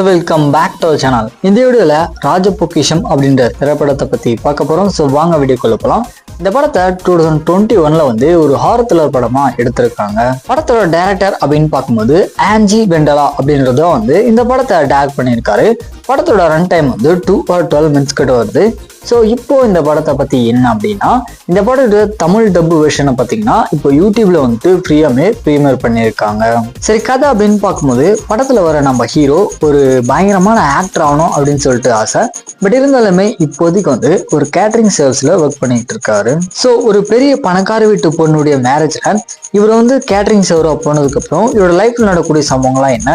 Welcome back to channel. இந்த வீடியோல ராஜபொக்கிஷம் அப்படின்ற திரைப்படத்தை பத்தி பார்க்க போறோம். ஸோ வாங்க வீடியோக்குள்ள போகலாம். இந்த படத்தை 2021 வந்து ஒரு ஹாரர் த்ரில்லர் படமா எடுத்திருக்காங்க. படத்தோட டைரக்டர் அப்படின்னு பார்க்கும்போது ஆன்ஜி பெண்டலா அப்படின்றத வந்து இந்த படத்தை டைரக்ட் பண்ணியிருக்காரு. படத்தோட ரன் டைம் வந்து 2 or 12 minutes கிட்ட வருது. ஸோ இப்போ இந்த படத்தை பத்தி என்ன அப்படின்னா, இந்த படத்தோட தமிழ் டப்பு வெர்ஷனை பார்த்தீங்கன்னா இப்போ யூடியூப்ல வந்துட்டு ஃப்ரீயாமே ப்ரீமியர் பண்ணியிருக்காங்க. சரி, கதை அப்படின்னு பார்க்கும்போது படத்துல வர நம்ம ஹீரோ ஒரு பயங்கரமான ஆக்டர் ஆகணும் அப்படின்னு சொல்லிட்டு ஆசை. பட் இருந்தாலுமே இப்போதைக்கு வந்து ஒரு கேட்டரிங் சர்வீஸ்ல ஒர்க் பண்ணிட்டு இருக்காரு. ஸோ ஒரு பெரிய பணக்கார வீட்டு பொண்ணுடைய மேரேஜ்ல இவர் வந்து கேட்டரிங் சர்வரா போனதுக்கு அப்புறம் இவரோட லைஃப்ல நடக்கக்கூடிய சம்பவங்கள்லாம் என்ன,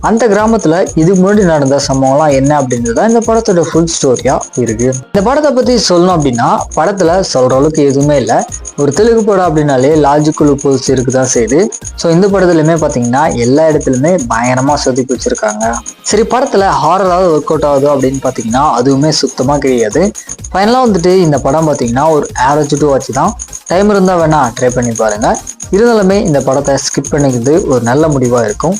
அந்த கிராமத்துல இதுக்கு முன்னாடி நடந்த சம்பவம்லாம் என்ன அப்படின்றத இந்த படத்தோட ஃபுல் ஸ்டோரியா இருக்கு. இந்த படத்தை பத்தி சொல்லணும் அப்படின்னா படத்துல சொல்ற அளவுக்கு எதுவுமே இல்லை. ஒரு தெலுங்கு படம் அப்படின்னாலே லாஜிக்கல் போல்ஸ் இருக்குதான் செய்யுது. ஸோ இந்த படத்துலயுமே பாத்தீங்கன்னா எல்லா இடத்துலயுமே பயங்கரமா சொதுக்கி வச்சிருக்காங்க. சரி, படத்துல ஹாரராவது ஒர்க் அவுட் ஆகுது அப்படின்னு பாத்தீங்கன்னா அதுவுமே சுத்தமா கிடையாது. ஃபைனலா வந்துட்டு இந்த படம் பாத்தீங்கன்னா ஒரு ஆவரேஜ் டு வாட்ச் தான். டைம் இருந்தா வேணா ட்ரை பண்ணி பாருங்க. இருந்தாலுமே இந்த படத்தை ஸ்கிப் பண்ணிக்கிறது ஒரு நல்ல முடிவா இருக்கும்.